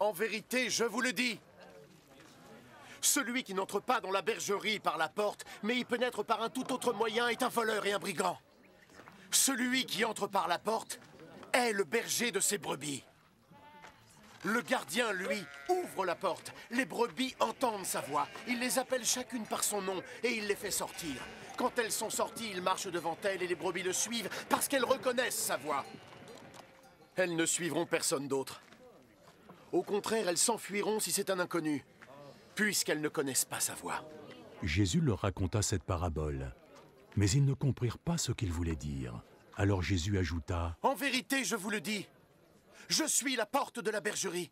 En vérité, je vous le dis. Celui qui n'entre pas dans la bergerie par la porte, mais y pénètre par un tout autre moyen, est un voleur et un brigand. Celui qui entre par la porte est le berger de ses brebis. Le gardien, lui, ouvre la porte. Les brebis entendent sa voix. Il les appelle chacune par son nom et il les fait sortir. Quand elles sont sorties, il marche devant elles et les brebis le suivent parce qu'elles reconnaissent sa voix. Elles ne suivront personne d'autre. Au contraire, elles s'enfuiront si c'est un inconnu, puisqu'elles ne connaissent pas sa voix. Jésus leur raconta cette parabole, mais ils ne comprirent pas ce qu'il voulait dire. Alors Jésus ajouta : En vérité, je vous le dis, je suis la porte de la bergerie.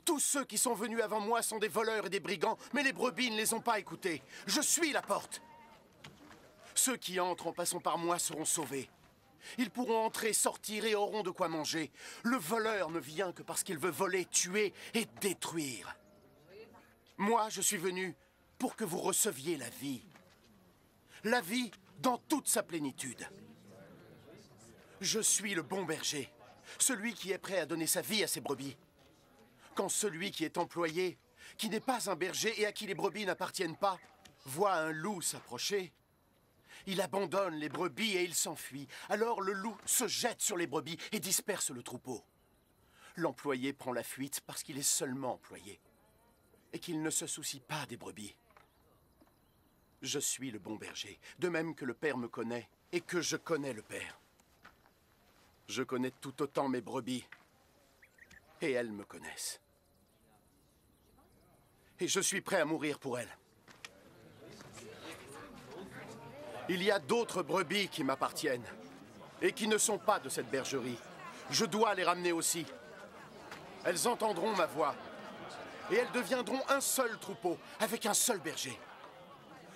Tous ceux qui sont venus avant moi sont des voleurs et des brigands, mais les brebis ne les ont pas écoutés. Je suis la porte. Ceux qui entrent en passant par moi seront sauvés. Ils pourront entrer, sortir et auront de quoi manger. Le voleur ne vient que parce qu'il veut voler, tuer et détruire. Moi, je suis venu pour que vous receviez la vie. La vie dans toute sa plénitude. Je suis le bon berger, celui qui est prêt à donner sa vie à ses brebis. Quand celui qui est employé, qui n'est pas un berger et à qui les brebis n'appartiennent pas, voit un loup s'approcher, il abandonne les brebis et il s'enfuit. Alors le loup se jette sur les brebis et disperse le troupeau. L'employé prend la fuite parce qu'il est seulement employé et qu'il ne se soucie pas des brebis. Je suis le bon berger, de même que le Père me connaît et que je connais le Père. Je connais tout autant mes brebis et elles me connaissent. Et je suis prêt à mourir pour elles. Il y a d'autres brebis qui m'appartiennent et qui ne sont pas de cette bergerie. Je dois les ramener aussi. Elles entendront ma voix et elles deviendront un seul troupeau avec un seul berger.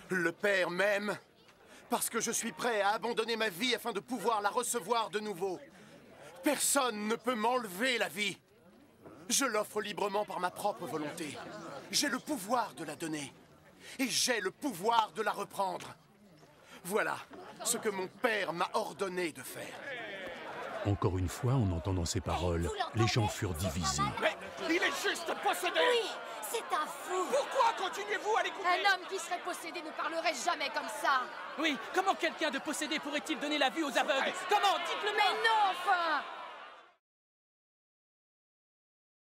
Le Père m'aime parce que je suis prêt à abandonner ma vie afin de pouvoir la recevoir de nouveau. Personne ne peut m'enlever la vie. Je l'offre librement par ma propre volonté. J'ai le pouvoir de la donner et j'ai le pouvoir de la reprendre. Voilà ce que mon père m'a ordonné de faire. Encore une fois, en entendant ces paroles, les gens furent divisés. Mais il est juste possédé! Oui, c'est un fou. Pourquoi continuez-vous à l'écouter? Un homme qui serait possédé ne parlerait jamais comme ça. Oui, comment quelqu'un de possédé pourrait-il donner la vue aux aveugles? Comment? Dites-le-moi! Mais non, enfin!